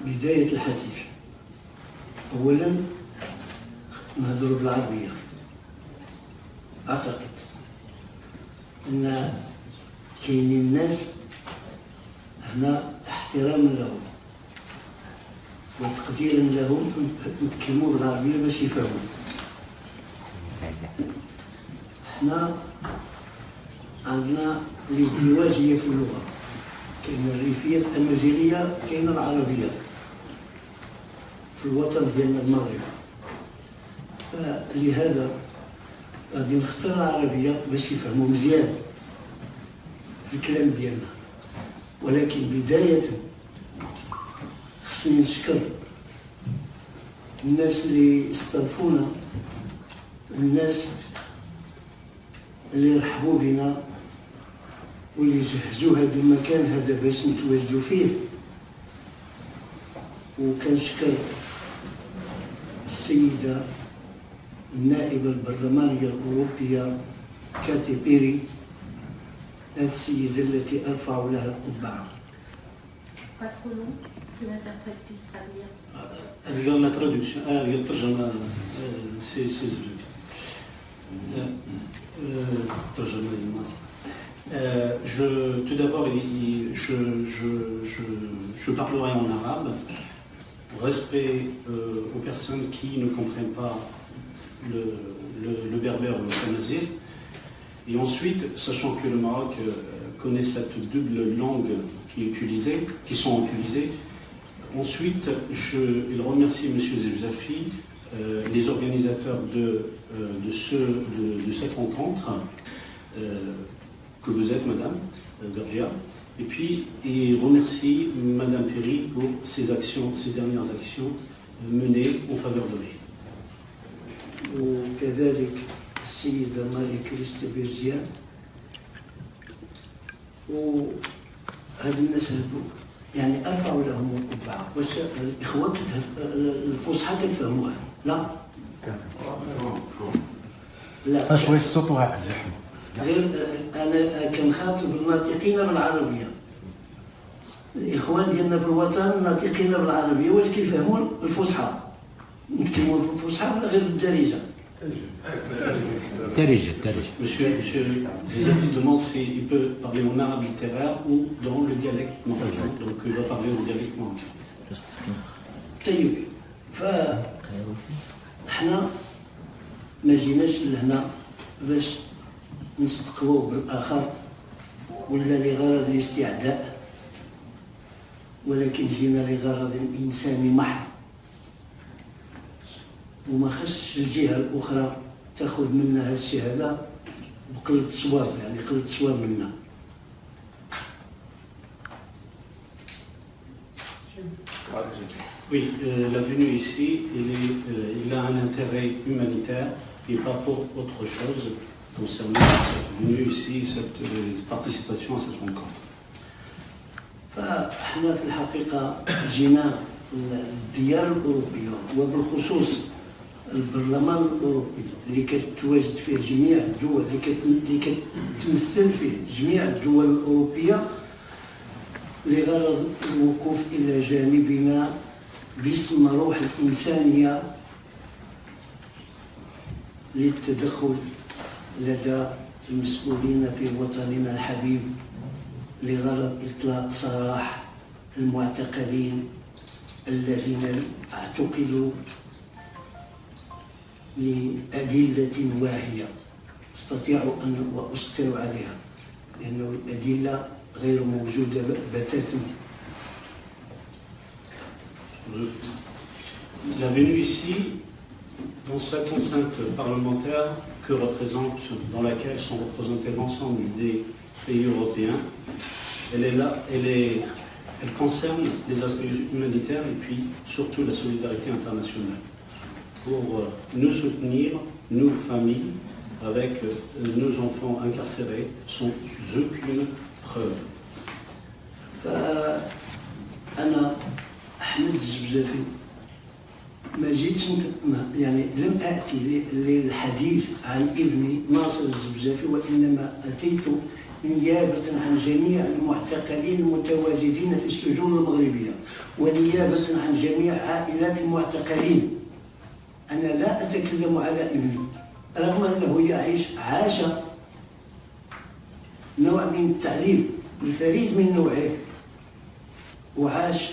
بداية الحديث أولا نهضر بالعربية. أعتقد أن كاينين ناس هنا احتراما لهم وتقديرا لهم نتكلموا بالعربية باش يفهموا. حنا عندنا الازدواجية في اللغة، كاين الريفية الأمازيغية كاين العربية في الوطن ديالنا المغرب، فلهذا غادي نختار العربية باش يفهموا مزيان الكلام ديالنا. ولكن بداية خصني نشكر الناس اللي استضافونا، الناس اللي رحبوا بنا واللي جهزوا هذا المكان هذا باش نتواجدوا فيه. وكنشكر السيدة النائبة البرلمانية الأوروبية كاتي بيري، هذه السيدة التي أرفع لها القبعة. Regarde la traduction, regarde الترجمة tout d'abord, je parlerai en arabe, respect aux personnes qui ne comprennent pas le berbère ou le tamazight. Et ensuite, sachant que le Maroc connaît cette double langue qui sont utilisées, ensuite, il remercie M. Zebzafi, les organisateurs de cette rencontre, que vous êtes, Madame Bergia, et puis il remercie Madame Perry pour ses dernières actions menées en faveur de lui. وكذلك السيدة ماري كريست بيرجيان. وهذا الناس هذو يعني أرفعوا لهم القبعة. واش الإخوة الفصحى كتفهموها؟ لا لا شوي الصوت وها الزحمة. غير أنا كنخاطب الناطقين بالعربية. الإخوان ديالنا في الوطن ناطقين بالعربية، واش كيفهموا الفصحى؟ نتكلموا بالفصحى ولا غير بالدارجة؟ Monsieur Zebzafi demande s'il peut parler en arabe littéraire ou dans le dialecte marocain. Donc il va parler en dialecte marocain. طيب، فاحنا ما جيناش لهنا باش نستقووا بالآخر ولا لغرض الاستعداء، ولكن جينا لغرض إنساني محض. وما خصش الجهة الأخرى تأخذ منا هذا الشيء هذا بقلة صواب، يعني قلة صواب منا. Oui, la venue ici, il a un intérêt humanitaire et pas pour autre chose concernant cette venue ici, cette participation à cette rencontre. فاحنا في الحقيقة جينا الديار الأوروبية وبالخصوص البرلمان الأوروبي اللي كتواجد فيه جميع الدول، اللي كتمثل فيه جميع الدول الأوروبية، لغرض الوقوف إلى جانبنا باسم روح الإنسانية للتدخل لدى المسؤولين في وطننا الحبيب لغرض إطلاق سراح المعتقلين الذين اعتقلوا لأدلة واهية استطيع أن أسطر عليها، لأن الأدلة غير موجودة بتاتا. La venue ici, dans cette enceinte parlementaire dans laquelle sont représentés l'ensemble des pays européens, elle est là, elle concerne les aspects humanitaires et puis surtout la solidarité internationale pour nous soutenir, nos familles, avec nos enfants incarcérés, sans aucune preuve. أنا أحمد الزبزافي ما جيتش يعني لم آتي للحديث عن ابني ناصر الزبزافي، وإنما أتيت نيابة عن جميع المعتقلين المتواجدين في السجون المغربية، ونيابة عن جميع عائلات المعتقلين. أنا لا أتكلم على ابني، رغم أنه عاش نوع من التعذيب الفريد من نوعه، وعاش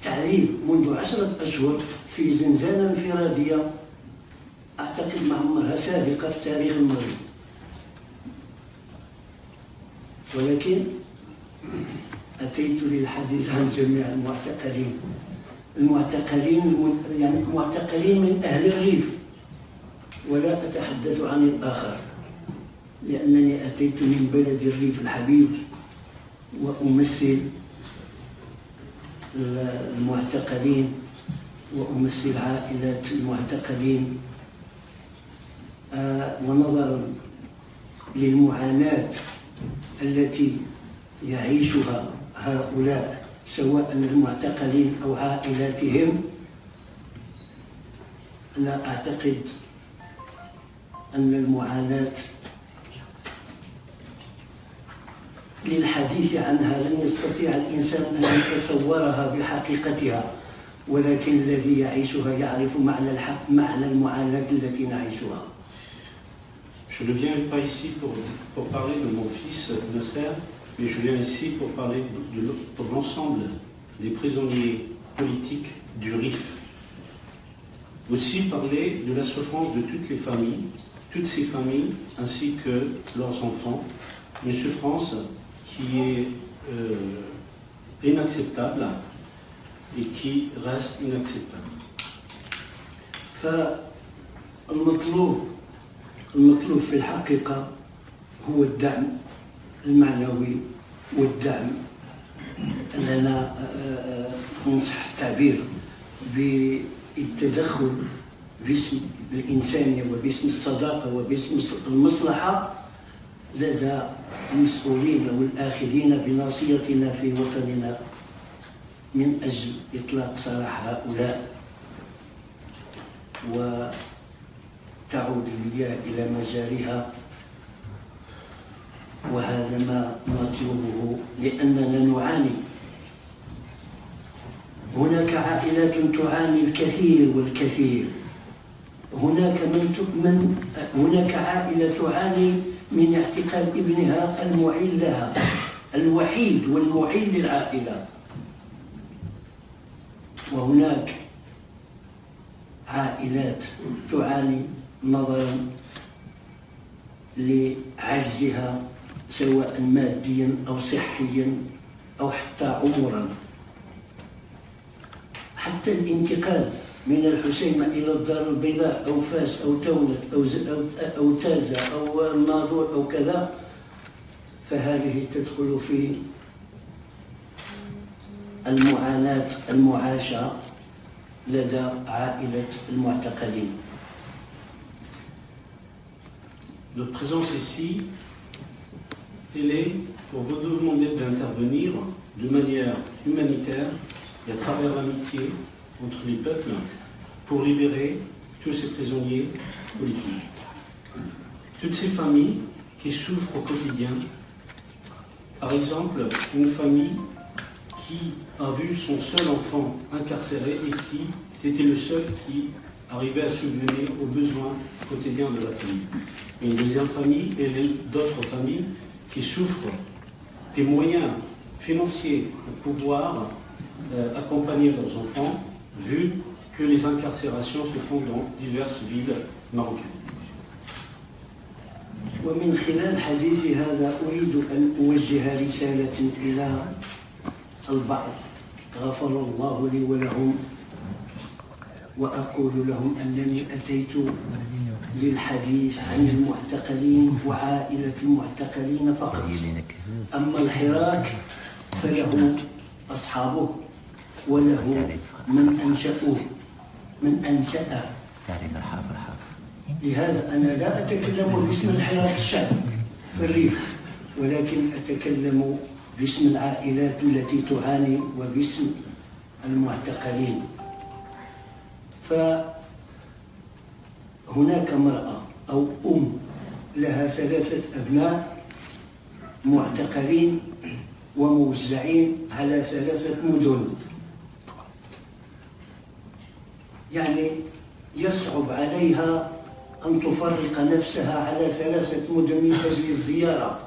تعذيب منذ 10 أشهر في زنزانة انفرادية أعتقد ما عمرها سابقة في تاريخ المغرب. ولكن أتيت للحديث عن جميع المعتقلين من أهل الريف، ولا أتحدث عن الآخر، لأنني أتيت من بلد الريف الحبيب وأمثل المعتقلين وأمثل عائلات المعتقلين. ونظرا للمعاناة التي يعيشها هؤلاء سواء المعتقلين أو عائلاتهم، لا أعتقد أن المعاناة للحديث عنها لن يستطيع الإنسان أن يتصورها بحقيقتها، ولكن الذي يعيشها يعرف معنى المعاناة التي نعيشها. Je ne viens pas ici pour parler de mon fils Nasser, mais je viens ici pour parler pour l'ensemble des prisonniers politiques du RIF. Aussi parler de la souffrance de toutes les familles, toutes ces familles, ainsi que leurs enfants, une souffrance qui est inacceptable et qui reste inacceptable. المطلوب في الحقيقة هو الدعم المعنوي والدعم، أننا نصح التعبير بالتدخل باسم الإنسانية وباسم الصداقة وباسم المصلحة لدى المسؤولين والآخذين بناصيتنا في وطننا من أجل إطلاق سراح هؤلاء، وتعود المياه إلى مجاريها. وهذا ما نطلبه لأننا نعاني. هناك عائلات تعاني الكثير والكثير. هناك عائلة تعاني من اعتقال ابنها المعين لها، الوحيد والمعين للعائلة. وهناك عائلات تعاني نظرا لعجزها سواء ماديا أو صحيا أو حتى عمرا. حتى الانتقال من الحسيمة إلى الدار البيضاء أو فاس أو تونس أو تازة أو الناظور أو كذا، فهذه تدخل في المعاناة المعاشة لدى عائلة المعتقلين. Notre présence ici, elle est pour vous demander d'intervenir de manière humanitaire et à travers l'amitié entre les peuples pour libérer tous ces prisonniers politiques. Toutes ces familles qui souffrent au quotidien. Par exemple, une famille qui a vu son seul enfant incarcéré et qui était le seul qui arrivait à subvenir aux besoins quotidiens de la famille. Une deuxième famille et d'autres familles qui souffrent des moyens financiers pour pouvoir accompagner leurs enfants, vu que les incarcérations se font dans diverses villes marocaines. ومن خلال حديثي هذا أريد أن أوجه رسالة إلى البعض غفر الله لي ولهم، وأقول لهم أنني أتيت للحديث عن المعتقلين وعائلة المعتقلين فقط. أما الحراك فله أصحابه وله من أنشأه من أنشأه. لهذا أنا لا أتكلم باسم الحراك الشعبي في الريف، ولكن أتكلم باسم العائلات التي تعاني وباسم المعتقلين. فهناك امرأة أو لها 3 أبناء معتقلين وموزعين على 3 مدن. يعني يصعب عليها أن تفرق نفسها على 3 مدن من أجل الزيارة.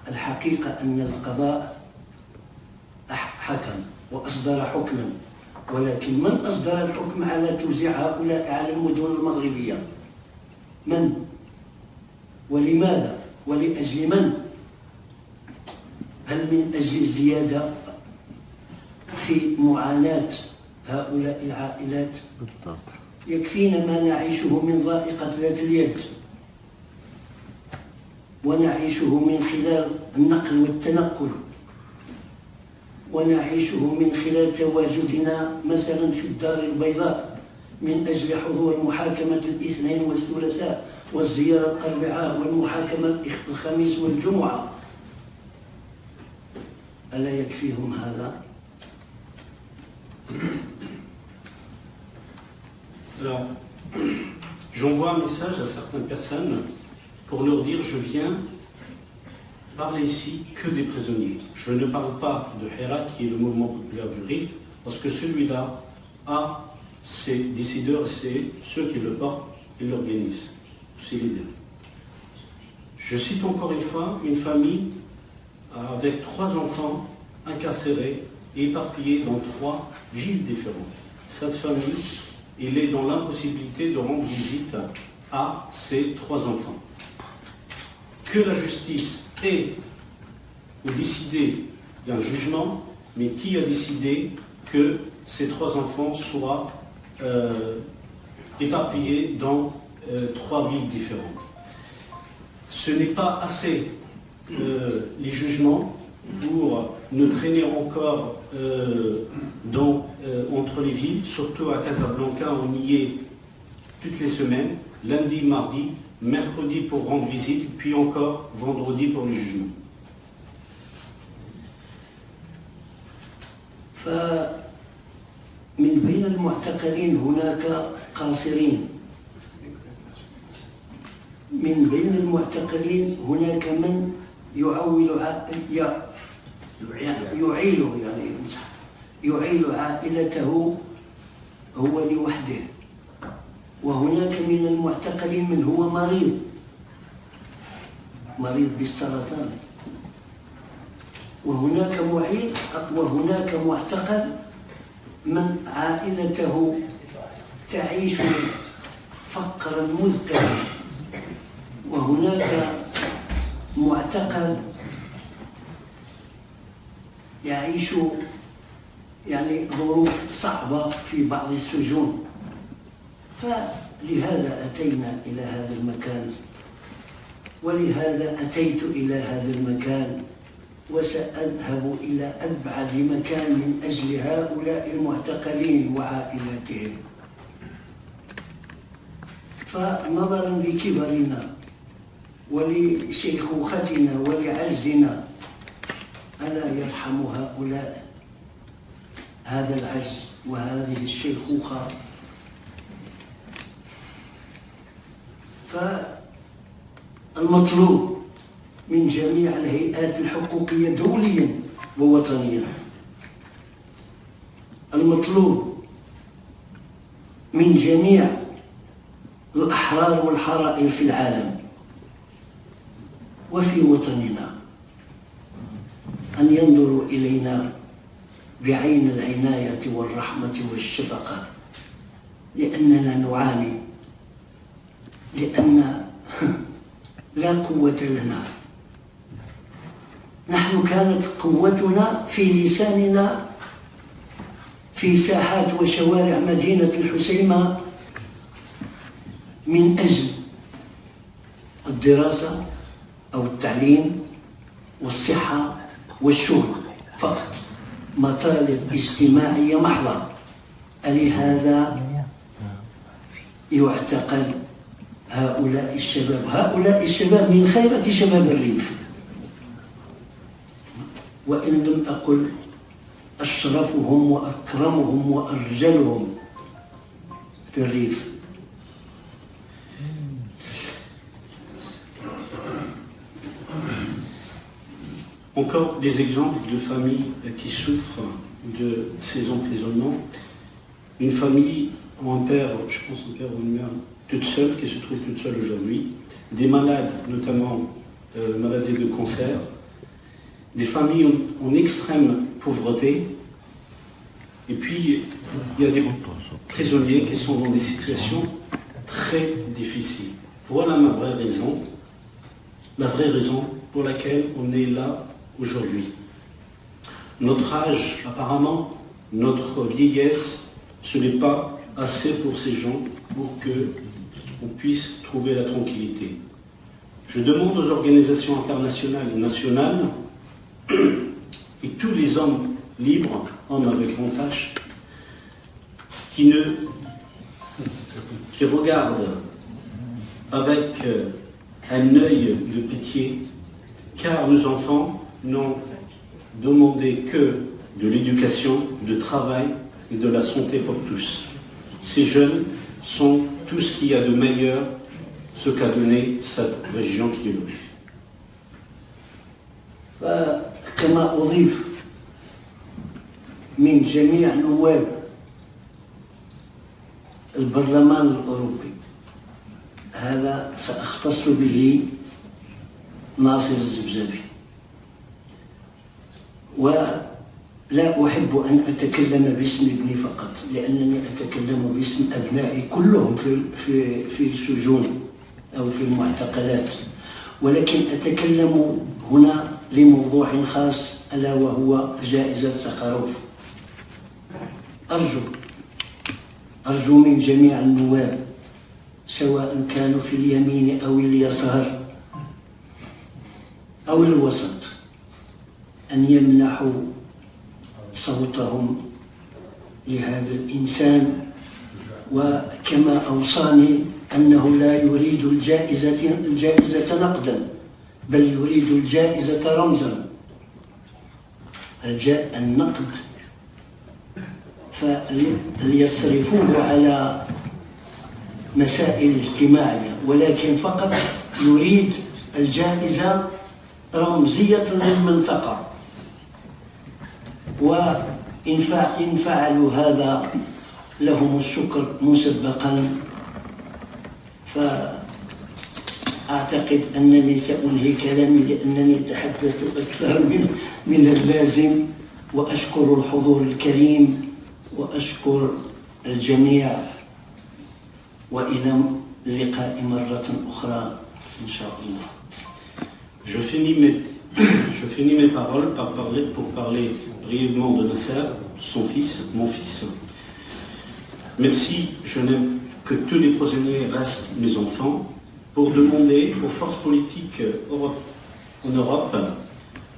الحقيقة أن القضاء حكم وأصدر حكما، ولكن من أصدر الحكم على توزيع هؤلاء على المدن المغربية؟ من؟ ولماذا؟ ولأجل من؟ هل من أجل الزيادة في معاناة هؤلاء العائلات؟ يكفينا ما نعيشه من ضائقة ذات اليد، ونعيشه من خلال النقل والتنقل، ونعيشه من خلال تواجدنا مثلا في الدار البيضاء من أجل حضور محاكمة الاثنين والثلاثاء والزيارة الأربعاء والمحاكمة الخميس والجمعة. ألا يكفيهم هذا؟ Alors, j'envoie un message à certaines personnes pour leur dire je viens parler ici que des prisonniers. Je ne parle pas de Hera qui est le mouvement populaire du Rif, parce que celui-là a ses décideurs, c'est ceux qui le portent et l'organisent, ses leaders. Je cite encore une fois une famille avec 3 enfants incarcérés et éparpillés dans 3 villes différentes. Cette famille, il est dans l'impossibilité de rendre visite à ces 3 enfants. Que la justice ait ou décidé d'un jugement, mais qui a décidé que ces 3 enfants soient éparpillés dans 3 villes différentes? Ce n'est pas assez les jugements pour nous traîner encore entre les villes, surtout à Casablanca, on y est toutes les semaines, lundi, mardi, mercredi pour rendre visite, puis encore vendredi pour le jugement. فمن بين المعتقلين هناك قاصرين، من بين المعتقلين هناك من يعيل عائلته هو لوحده، وهناك من المعتقلين من هو مريض بالسرطان، وهناك معتقل من عائلته تعيش فقرا مذكرا، وهناك معتقل يعيش يعني ظروف صعبة في بعض السجون. فلهذا أتينا إلى هذا المكان، ولهذا أتيت إلى هذا المكان، وسأذهب إلى أبعد مكان من أجل هؤلاء المعتقلين وعائلاتهم. فنظرا لكبرنا ولشيخوختنا ولعجزنا، ألا يرحم هؤلاء هذا العجز وهذه الشيخوخة؟ فالمطلوب من جميع الهيئات الحقوقية دوليا ووطنيا، المطلوب من جميع الأحرار والحرائر في العالم وفي وطننا أن ينظروا إلينا بعين العناية والرحمة والشفقة، لأننا نعاني، لأن لا قوة لنا. نحن كانت قوتنا في لساننا في ساحات وشوارع مدينة الحسيمة من أجل الدراسة أو التعليم والصحة والشغل فقط، مطالب اجتماعية محضة. لهذا يعتقل هؤلاء الشباب من خيرة شباب الريف، وإن لم أقل أشرفهم وأكرمهم وأرجلهم، في الريف. Encore des exemples de familles qui souffrent de ces emprisonnements. Une famille ou un père, je pense un père ou une mère toute seule, qui se trouve toute seule aujourd'hui. Des malades, notamment maladies de cancer. Des familles en extrême pauvreté. Et puis, il y a des prisonniers qui sont dans des situations très difficiles. Voilà ma vraie raison, la vraie raison pour laquelle on est là aujourd'hui. Notre âge, apparemment, notre vieillesse, ce n'est pas assez pour ces gens pour qu'on puisse trouver la tranquillité. Je demande aux organisations internationales et nationales et tous les hommes libres, hommes avec grand H, qui regardent avec un œil de pitié, car nos enfants n'ont demandé que de l'éducation, du travail et de la santé pour tous. Ces jeunes sont tout ce qu'il y a de meilleur, ce qu'a donné cette région qui est le RIF. كما أضيف من جميع نواب البرلمان الأوروبي، هذا سأختص به ناصر الزبزابي، ولا أحب أن أتكلم باسم ابني فقط، لأنني أتكلم باسم أبنائي كلهم في السجون أو في المعتقلات، ولكن أتكلم هنا لموضوع خاص ألا وهو جائزة سخاروف. أرجو من جميع النواب سواء كانوا في اليمين أو اليسار أو الوسط أن يمنحوا صوتهم لهذا الإنسان، وكما أوصاني أنه لا يريد الجائزة نقدا، بل يريد الجائزة رمزا، النقد فليصرفوه على مسائل اجتماعية، ولكن فقط يريد الجائزة رمزية للمنطقة. وإن فعلوا هذا لهم الشكر مسبقا، فأعتقد أنني سأنهي كلامي لأنني تحدثت أكثر من اللازم، وأشكر الحضور الكريم وأشكر الجميع، وإلى اللقاء مرة أخرى إن شاء الله. Je finis mes paroles pour parler brièvement de Nasser, son fils, mon fils. Même si je n'aime que tous les prisonniers restent mes enfants, pour demander aux forces politiques en Europe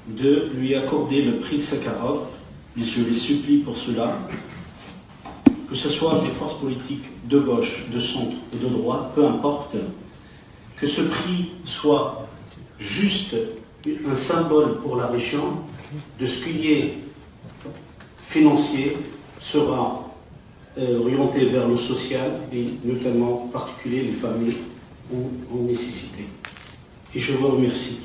de lui accorder le prix Sakharov, et je les supplie pour cela, que ce soit des forces politiques de gauche, de centre ou de droite, peu importe, que ce prix soit juste un symbole pour la région de ce qui est financier sera orienté vers le social et notamment en particulier les familles en nécessité. Et je vous remercie.